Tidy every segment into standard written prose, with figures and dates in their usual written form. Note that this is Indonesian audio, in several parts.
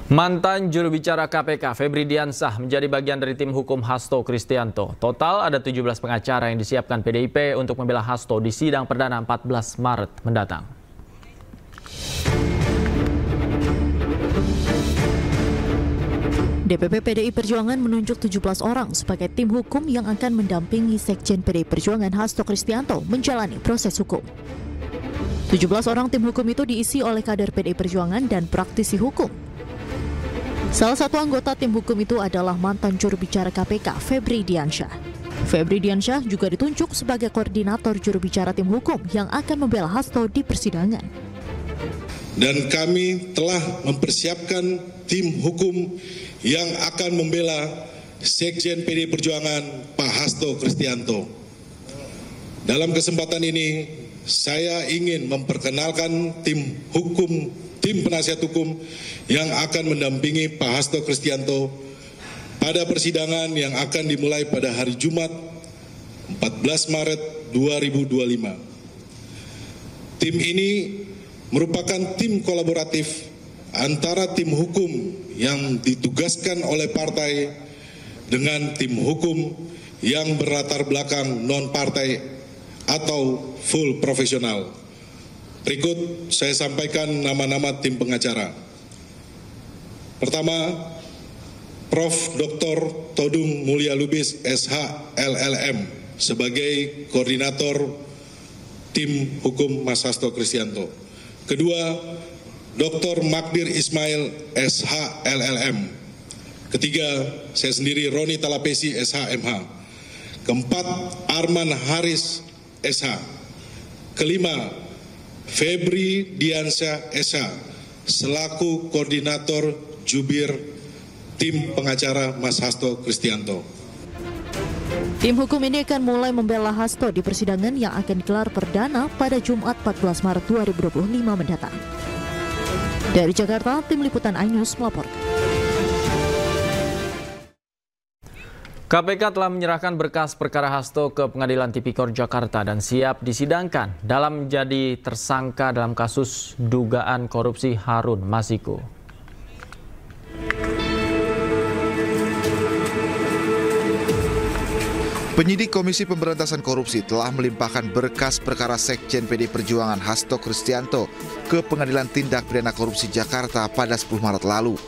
Mantan juru bicara KPK Febri Diansah menjadi bagian dari tim hukum Hasto Kristianto. Total ada 17 pengacara yang disiapkan PDIP untuk membela Hasto di sidang perdana 14 Maret mendatang. DPP PDI Perjuangan menunjuk 17 orang sebagai tim hukum yang akan mendampingi Sekjen PDI Perjuangan Hasto Kristianto menjalani proses hukum. 17 orang tim hukum itu diisi oleh kader PDI Perjuangan dan praktisi hukum. Salah satu anggota tim hukum itu adalah mantan juru bicara KPK Febri Diansah. Febri Diansah juga ditunjuk sebagai koordinator juru bicara tim hukum yang akan membela Hasto di persidangan. Dan kami telah mempersiapkan tim hukum yang akan membela Sekjen PDI Perjuangan Pak Hasto Kristianto. Dalam kesempatan ini, saya ingin memperkenalkan tim penasihat hukum yang akan mendampingi Pak Hasto Kristianto pada persidangan yang akan dimulai pada hari Jumat 14 Maret 2025. Tim ini merupakan tim kolaboratif antara tim hukum yang ditugaskan oleh partai dengan tim hukum yang berlatar belakang non-partai atau full profesional. Berikut saya sampaikan nama-nama tim pengacara. Pertama, Prof. Dr. Todung Mulya Lubis SH LLM sebagai koordinator tim hukum Mas Hasto Kristianto. Kedua, Dr. Magdir Ismail SH LLM. Ketiga, saya sendiri Roni Talapesi SH MH. Keempat, Arman Haris SH. Kelima, Febri Diansah SH selaku koordinator jubir tim pengacara Mas Hasto Kristianto. Tim hukum ini akan mulai membela Hasto di persidangan yang akan digelar perdana pada Jumat 14 Maret 2025 mendatang. Dari Jakarta, Tim Liputan iNews melaporkan. KPK telah menyerahkan berkas perkara Hasto ke Pengadilan Tipikor Jakarta dan siap disidangkan dalam menjadi tersangka dalam kasus dugaan korupsi Harun Masiku. Penyidik Komisi Pemberantasan Korupsi telah melimpahkan berkas perkara Sekjen PDI Perjuangan Hasto Kristianto ke Pengadilan Tindak Pidana Korupsi Jakarta pada 10 Maret lalu.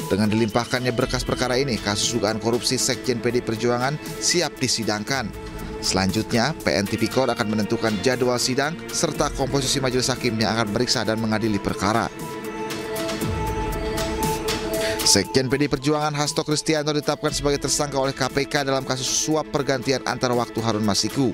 Dengan dilimpahkannya berkas perkara ini, kasus dugaan korupsi Sekjen PDI Perjuangan siap disidangkan. Selanjutnya, PN Tipikor akan menentukan jadwal sidang serta komposisi majelis hakim yang akan meriksa dan mengadili perkara. Sekjen PDI Perjuangan Hasto Kristianto ditetapkan sebagai tersangka oleh KPK dalam kasus suap pergantian antar waktu Harun Masiku.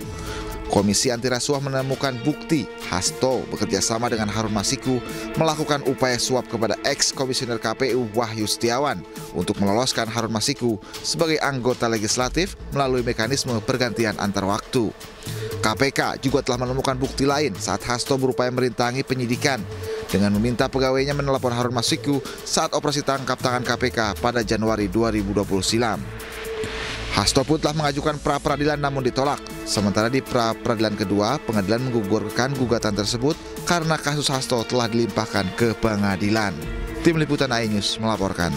Komisi Anti Rasuah menemukan bukti Hasto bekerja sama dengan Harun Masiku melakukan upaya suap kepada ex-komisioner KPU Wahyu Setiawan untuk meloloskan Harun Masiku sebagai anggota legislatif melalui mekanisme pergantian antar waktu. KPK juga telah menemukan bukti lain saat Hasto berupaya merintangi penyidikan dengan meminta pegawainya menelpon Harun Masiku saat operasi tangkap tangan KPK pada Januari 2020 silam. Hasto pun telah mengajukan pra-peradilan namun ditolak. Sementara di pra-peradilan kedua, pengadilan menggugurkan gugatan tersebut karena kasus Hasto telah dilimpahkan ke pengadilan. Tim Liputan iNews melaporkan.